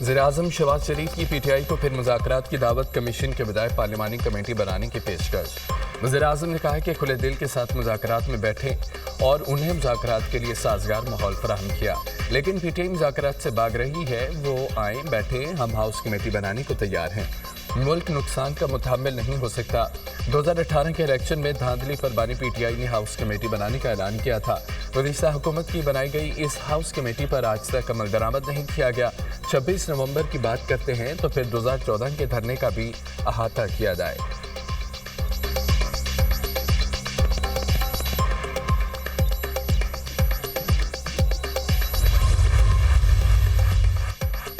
वज़ीर-ए-आज़म शहबाज शरीफ की पीटीआई को फिर मुज़ाकरात की दावत, कमीशन के बजाय पार्लिमानी कमेटी बनाने की पेशकश। वज़ीर-ए-आज़म ने कहा है कि खुले दिल के साथ मुज़ाकरात में बैठें और उन्हें मुज़ाकरात के लिए साजगार माहौल फराहम किया, लेकिन पीटीआई मुज़ाकरात से भाग रही है। वो आएँ, बैठें, हम हाउस कमेटी बनाने को तैयार हैं। मुल्क नुकसान का मुतहम्मिल नहीं हो सकता। 2018 के इलेक्शन में धांधली पर बानी पीटीआई ने हाउस कमेटी बनाने का ऐलान किया था। गुज़िश्ता हुकूमत की बनाई गई इस हाउस कमेटी पर आज तक अमल दरामद नहीं किया गया। 26 नवंबर की बात करते हैं तो फिर 2014 के धरने का भी अहाता किया जाए।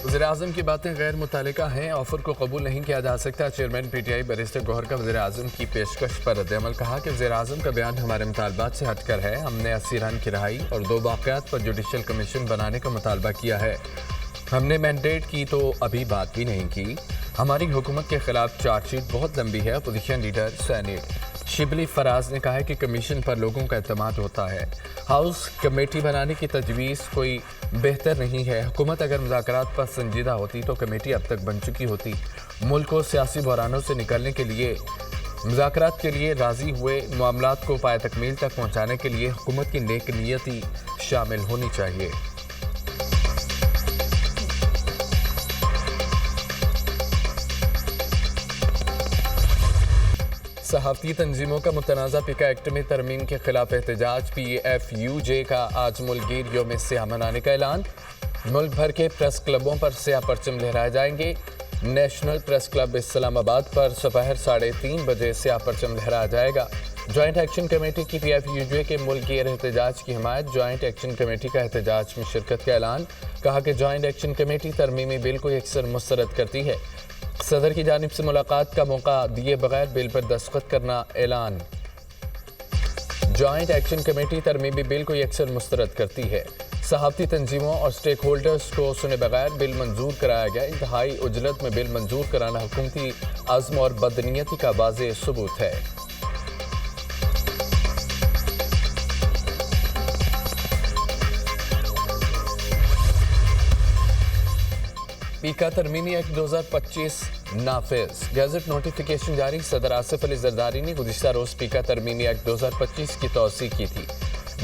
वज़ीर-ए-आज़म की बातें गैर मुतालिका हैं, ऑफर को कबूल नहीं किया जा सकता। चेयरमैन पीटीआई बैरिस्टर गौहर का वज़ीर-ए-आज़म की पेशकश पर रद्द-ए-अमल। कहा कि वज़ीर-ए-आज़म का बयान हमारे मुतालबात से हटकर है। हमने असीरान की रिहाई और 2 वाक़यात पर जुडिशल कमीशन बनाने का मुतालबा किया है। हमने मैंडेट की तो अभी बात भी नहीं की। हमारी हुकूमत के खिलाफ चार्जशीट बहुत लंबी है। अपोजिशन लीडर सैनिट शिबली फराज ने कहा है कि कमीशन पर लोगों का एतमाद होता है। हाउस कमेटी बनाने की तजवीज़ कोई बेहतर नहीं है। हुकूमत अगर मुज़ाकरात पर संजीदा होती तो कमेटी अब तक बन चुकी होती। मुल्क को सियासी बहरानों से निकलने के लिए मुज़ाकरात के लिए राज़ी हुए, मामलात को पाए तकमील तक पहुँचाने के लिए हुकूमत की नेक नियती शामिल होनी चाहिए। सहाफ़ती तंजीमों का मुतनाज़ा पिका एक्ट में तरमीम के खिलाफ एहतजाज। PFUJ का आज मुल्कगीर यौम स्याह मनाने का ऐलान। मुल्क भर के प्रेस क्लबों पर स्याह परचम लहराए जाएंगे। नेशनल प्रेस क्लब इस्लामाबाद पर दोपहर 3:30 बजे स्याह परचम लहराया जाएगा। जॉइंट एक्शन कमेटी की PFUJ के मुल्कगीर एहतजाज की हिमायत। जॉइंट एक्शन कमेटी का एहतजाज में शिरकत का ऐलान। कहा कि जॉइंट एक्शन कमेटी तरमीमी बिल को यकसर मुस्तरद करती है। सदर की जानिब से मुलाकात का मौका दिए बगैर बिल पर दस्तखत करना ऐलान। जॉइंट एक्शन कमेटी तरमीमी बिल को यकसर मुस्तरद करती है। सहाफ़ती तंजीमों और स्टेक होल्डर्स को सुने बगैर बिल मंजूर कराया गया। इंतहाई उजलत में बिल मंजूर कराना हुकूमती अज़्म और बदनीयती का वाज़ेह सबूत है। पीका तरमीमी एक्ट 2025 नाफिज। गैजेट नोटिफिकेशन जारी। सदर आसिफ अली जरदारी ने गुज़िश्ता रोज़ पीका तरमीमी एक्ट 2025 की तौसीक़ की थी।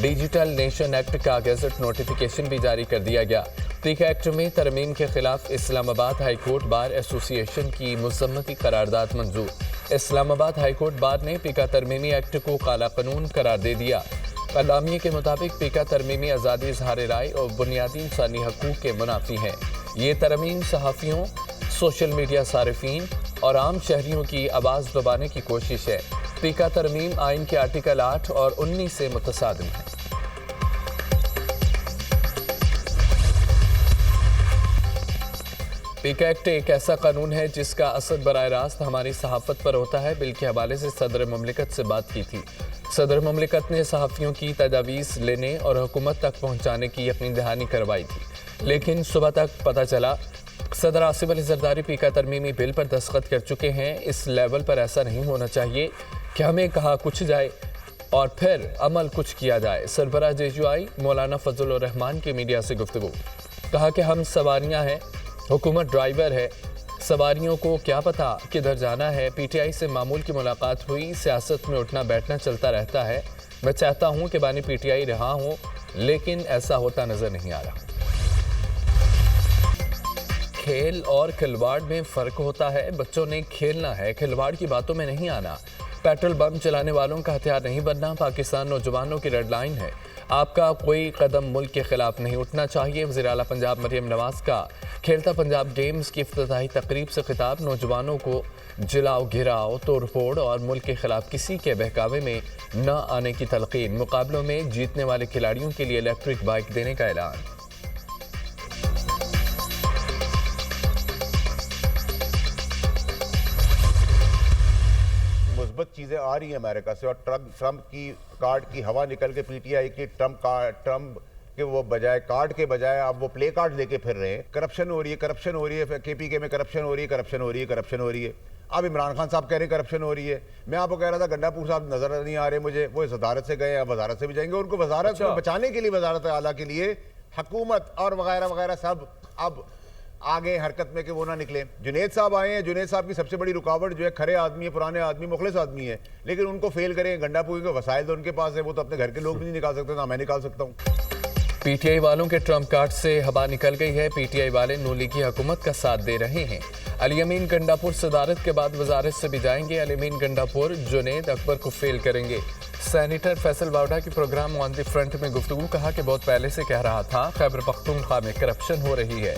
डिजिटल नेशन एक्ट का गैजेट नोटिफिकेशन भी जारी कर दिया गया। पीका एक्ट में तरमीम के खिलाफ Islamabad high court bar association की मुसम्मती करारदाद मंजूर। इस्लामाबाद हाई कोर्ट बार ने पीका तरमीमी एक्ट को काला कानून करार दे दिया। कलामिये के मुताबिक पीका तरमीमी आज़ादी इज़हार राय और बुनियादी इंसानी हकूक़ के मुनाफी है। ये तरमीम सहाफ़ियों, सोशल मीडिया सारिफीन और आम शहरियों की आवाज़ दबाने की कोशिश है। पीका तरमीम आइन के आर्टिकल 8 और 19 से मुतसादिम है। पीका एक्ट एक ऐसा कानून है जिसका असर बराह रास्त हमारी सहाफ़त पर होता है। बिल के हवाले से सदर मुमलिकत से बात की थी। सदर मुमलिकत ने सहाफ़ियों की तजावीज़ लेने और हुकूमत तक पहुँचाने की यकीन दहानी करवाई थी, लेकिन सुबह तक पता चला सदर आसिफ अली जरदारी पीका तरमीमी बिल पर दस्तखत कर चुके हैं। इस लेवल पर ऐसा नहीं होना चाहिए कि हमें कहा कुछ जाए और फिर अमल कुछ किया जाए। सरबराह JUI मौलाना फजलुर रहमान की मीडिया से गुफ्तगू। कहा कि हम सवारियां हैं, हुकूमत ड्राइवर है, सवारियों को क्या पता किधर जाना है। PTI से मामूल की मुलाकात हुई। सियासत में उठना बैठना चलता रहता है। मैं चाहता हूँ कि बानी PTI रहा हूँ, लेकिन ऐसा होता नज़र नहीं आ रहा। खेल और खिलवाड़ में फ़र्क होता है। बच्चों ने खेलना है, खिलवाड़ की बातों में नहीं आना। पेट्रोल बम चलाने वालों का हथियार नहीं बनना पाकिस्तान नौजवानों की रेड लाइन है। आपका कोई कदम मुल्क के खिलाफ नहीं उठना चाहिए। वज़ीर आला पंजाब मरियम नवाज़ का खेलता पंजाब गेम्स की इफ्तिताही तकरीब से खिताब। नौजवानों को जलाओ, घिराओ, तोड़ फोड़ और मुल्क के खिलाफ किसी के बहकावे में न आने की तलकीन। मुकाबलों में जीतने वाले खिलाड़ियों के लिए इलेक्ट्रिक बाइक देने का ऐलान। मुस्बत चीज़ें आ रही हैं अमेरिका से, और ट्रम्प की कार्ड की हवा निकल के PTI की ट्रम्प के वो बजाय कार्ड के बजाय अब वो प्ले कार्ड लेके फिर रहे हैं। करप्शन हो रही है, करप्शन हो रही है, KPK में करप्शन हो रही है, करप्शन हो रही है, करप्शन हो रही है। अब इमरान खान साहब कह रहे हैं करप्शन हो रही है। मैं आपको कह रहा था गंडापुर साहब नजर नहीं आ रहे मुझे, वो इस वजारत से गए, अब वजारत से भी जाएंगे। उनको वजारत को बचाने के लिए, वजारत आला के लिए हुकूमत और वगैरह वगैरह सब अब آگے حرکت میں کہ وہ نہ نکلیں. جنید صاحب آئے ہیں, جنید صاحب کی سب سے بڑی رکاوٹ جو ہے کھرے آدمی ہے, پرانے آدمی, مخلص آدمی ہے, لیکن ان کو فیل کریں. گنڈا پوری کے وسائل تو ان کے پاس ہے, وہ تو اپنے گھر کے لوگ بھی نہیں نکال سکتے, نہ میں نکال سکتا ہوں. پی ٹی آئی والوں کے ٹرمپ کارڈ سے ہوا نکل گئی ہے. پی ٹی آئی والے نون لیگ کی حکومت کا ساتھ دے رہے ہیں. علی امین گنڈاپور صدارت کے بعد وزارت سے بھی جائیں گے. علی امین گنڈاپور جنید اکبر کو فیل کریں گے. سینیٹر فیصل واوڈا کی پروگرام آن دی فرنٹ میں گفتگو, کہا کہ بہت پہلے سے کہہ رہا تھا خیبر پختونخوا میں کرپشن ہو رہی ہے.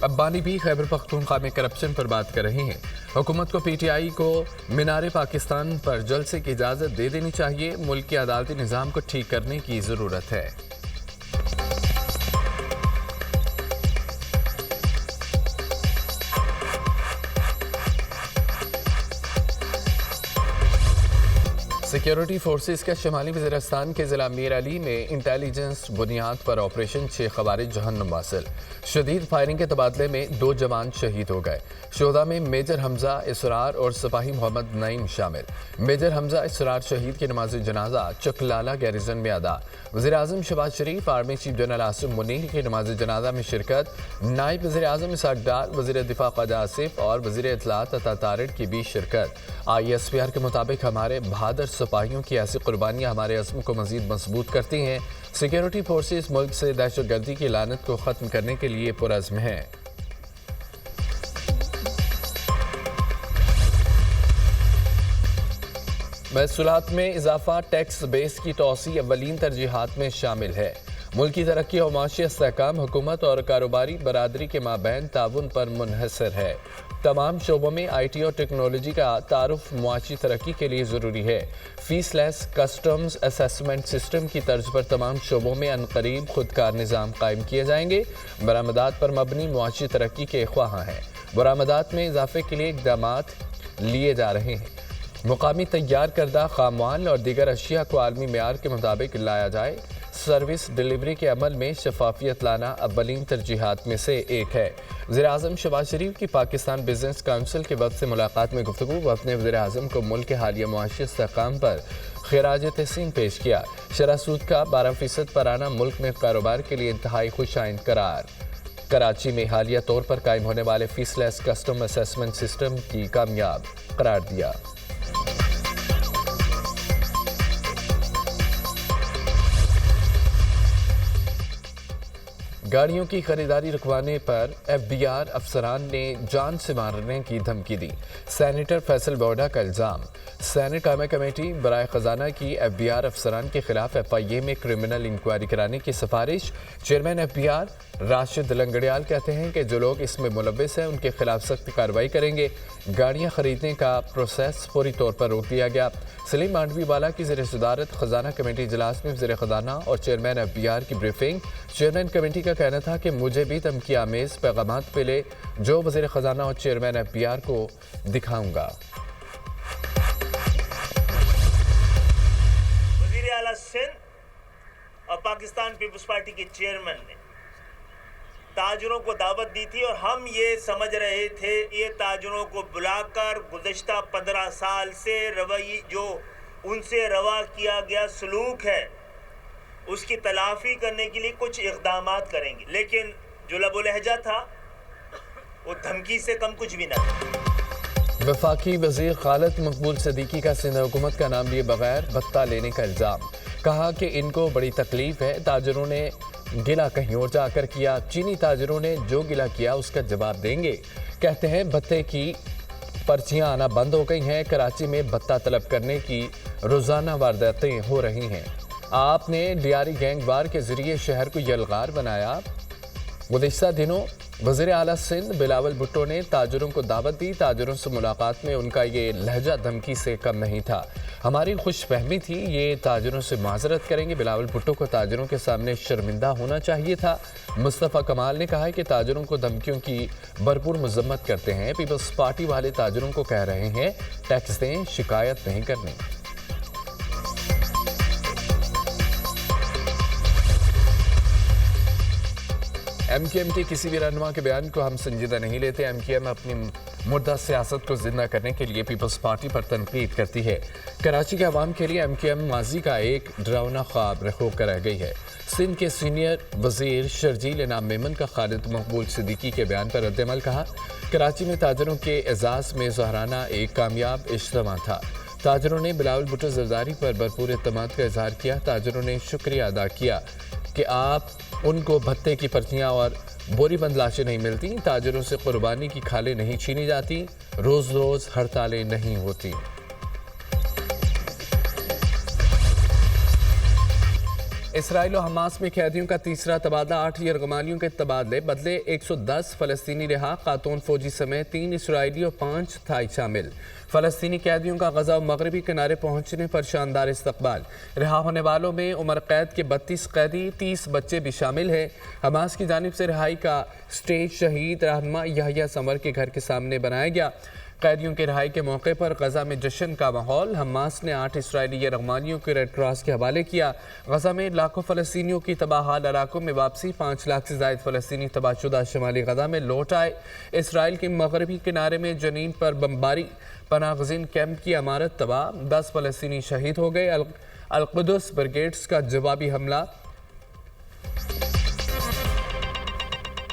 ابانی بھی خیبر پختونخوا میں کرپشن پر بات کر رہے ہیں. حکومت کو پی ٹی آئی کو مینار پاکستان پر جلسے کی اجازت دے دینی چاہیے. ملک کے عدالتی نظام کو ٹھیک کرنے کی ضرورت ہے. سیکیورٹی فورسز کا شمالی وزیرستان کے ضلع میر علی میں انٹیلیجنس بنیاد پر آپریشن 6 خوارج جہنم واصل. شدید فائرنگ کے تبادلے میں 2 جوان شہید ہو گئے. شہداء میں میجر حمزہ اسرار اور سپاہی محمد نعیم شامل. میجر حمزہ اسرار شہید کی نماز جنازہ چکلالہ گیریزن میں ادا. وزیر اعظم Shehbaz Sharif, army chief general Asim Munir کی نماز جنازہ میں شرکت. نائب وزیر اعظم اسحاق ڈار, وزیر دفاع خواجہ آصف اور وزیر اطلاعات عطا طارق کی بھی شرکت. آئی ایس پی آر کے مطابق ہمارے بہادر سپاہیوں کی ایسی قربانیاں ہمارے عزم کو مزید مضبوط کرتی ہیں. سیکیورٹی فورسز ملک سے دہشت گردی کی لعنت کو ختم کرنے کے لیے پرعزم ہیں. محصولات میں اضافہ, ٹیکس بیس کی توسیع اولین ترجیحات میں شامل ہے. ملکی ترقی اور معاشی استحکام حکومت اور کاروباری برادری کے مابین تعاون پر منحصر ہے. تمام شعبوں میں آئی ٹی اور ٹیکنالوجی کا تعارف معاشی ترقی کے لیے ضروری ہے. فیس لیس کسٹمز اسیسمنٹ سسٹم کی طرز پر تمام شعبوں میں عنقریب خودکار نظام قائم کیے جائیں گے. برآمدات پر مبنی معاشی ترقی کے خواہاں ہیں. برآمدات میں اضافے کے لیے اقدامات لیے جا رہے ہیں. مقامی تیار کردہ خام مال اور دیگر اشیاء کو عالمی معیار کے مطابق لایا جائے. سروس ڈیلیوری کے عمل میں شفافیت لانا اولین ترجیحات میں سے ایک ہے. وزیر اعظم شہباز شریف کی پاکستان بزنس کونسل کے وقت سے ملاقات میں گفتگو. وہ اپنے وزیر اعظم کو ملک کے حالیہ معاشی استحکام پر خراج تحسین پیش کیا. شرح سود کا 12% پر آنا ملک میں کاروبار کے لیے انتہائی خوش آئند قرار. کراچی میں حالیہ طور پر قائم ہونے والے فیس لیس کسٹم اسیسمنٹ سسٹم کی کامیاب قرار دیا. گاڑیوں کی خریداری رکوانے پر ایف بی آر افسران نے جان سے مارنے کی دھمکی دی. سینیٹر فیصل واوڈا کا الزام. سینٹ قائمہ کمیٹی برائے خزانہ کی ایف بی آر افسران کے خلاف ایف آئی اے میں کرمنل انکوائری کرانے کی سفارش. Chairman F B R Rashid Langrial کہتے ہیں کہ جو لوگ اس میں ملوث ہیں ان کے خلاف سخت کارروائی کریں گے. گاڑیاں خریدنے کا پروسیس فوری طور پر روک دیا گیا. سلیم مانڈوی والا کی زیر صدارت خزانہ کمیٹی اجلاس میں وزیر خزانہ اور چیئرمین ایف بی آر کی بریفنگ. چیئرمین کمیٹی کا کہنا تھا کہ مجھے بھی دھمکی آمیز پیغامات ملے جو وزیر خزانہ اور چیئرمین ایف بی آر کو دکھاؤں گا. وزیر اعلیٰ سندھ اور پاکستان پیپلز پارٹی کے چیئرمین نے تاجروں کو دعوت دی تھی اور ہم یہ سمجھ رہے تھے یہ تاجروں کو بلا کر گزشتہ 15 سال سے روی جو ان سے روا کیا گیا سلوک ہے اس کی تلافی کرنے کے لیے کچھ اقدامات کریں گے. لیکن جو لب و لہجہ تھا وہ دھمکی سے کم کچھ بھی نہ تھا. وفاقی وزیر خالد مقبول صدیقی کا سندھ حکومت کا نام لیے بغیر بھتہ لینے کا الزام. کہا کہ ان کو بڑی تکلیف ہے. تاجروں نے گلہ کہیں اور جا کر کیا. چینی تاجروں نے جو گلہ کیا اس کا جواب دیں گے. کہتے ہیں بھتے کی پرچیاں آنا بند ہو گئی ہیں. کراچی میں بھتہ طلب کرنے کی روزانہ وارداتیں ہو رہی ہیں. آپ نے ڈیاری گینگ وار کے ذریعے شہر کو یلغار بنایا. گزشتہ دنوں وزیر اعلیٰ سندھ بلاول بھٹو نے تاجروں کو دعوت دی. تاجروں سے ملاقات میں ان کا یہ لہجہ دھمکی سے کم نہیں تھا. ہماری خوش فہمی تھی یہ تاجروں سے معذرت کریں گے. بلاول بھٹو کو تاجروں کے سامنے شرمندہ ہونا چاہیے تھا. مصطفیٰ کمال نے کہا کہ تاجروں کو دھمکیوں کی بھرپور مذمت کرتے ہیں. پیپلز پارٹی والے تاجروں کو کہہ رہے ہیں ٹیکس دیں, شکایت نہیں کرنی. ایم کیو ایم کے کسی بھی رہنما کے بیان کو ہم سنجیدہ نہیں لیتے. ایم کیو ایم اپنی मुर्दा सियासत को जिंदा करने के लिए पीपल्स पार्टी पर तनकीद करती है। कराची के अवाम के लिए MQM माजी का एक डरावना ख्वाब होकर रह गई है। सिंध के सीनियर वजीर शर्जील इनाम मेमन का खालिद मकबूल सिद्दीकी के बयान पर रद्द-ए-अमल कहा। कराची में ताजरों के एजाज में ज़हराना एक कामयाब इज्तिमा था। ताजरों ने बिलावल भुट्टो जरदारी पर भरपूर एतमाद का इजहार किया। ताजरों ने शुक्रिया अदा किया कि आप उनको भत्ते की पर्चियाँ और बोरी बंद लाशें नहीं मिलती, ताजरों से कुर्बानी की खालें नहीं छीनी जाती, रोज़ रोज़ हड़तालें नहीं होती। इसराइल और हमास में कैदियों का तीसरा तबादला, 8 यरगमालियों के तबादले बदले 110 फ़लस्तीनी रिहा, खातून फौजी समेत 3 इसराइली और 5 थाई शामिल। फ़लस्तीनी कैदियों का गज़ा और मगरबी किनारे पहुंचने पर शानदार इस्तकबाल। रिहा होने वालों में उम्र कैद के 32 कैदी, 30 बच्चे भी शामिल हैं। हमास की जानिब से रिहाई का स्टेज शहीद रहनुमा यहया संवर के घर के सामने बनाया गया। कैदियों के रिहाई के मौके पर गजा में जश्न का माहौल। हमास ने 8 इसराइली यरगमालियों को रेड क्रॉस के हवाले किया। गजा में लाखों फ़लस्तीनियों की तबाहाल इलाकों में वापसी, 5 लाख से ज़ायद फ़लस्तीनी तबाहशुदा शुमाली गजा में लौट आए। इसराइल के मगरबी किनारे में जनीन पर बमबारी, पनाहगज़ीन कैंप की इमारत तबाह, 10 फ़लस्तीनी शहीद हो गए। अल-कुद्स ब्रिगेड्स का जवाबी हमला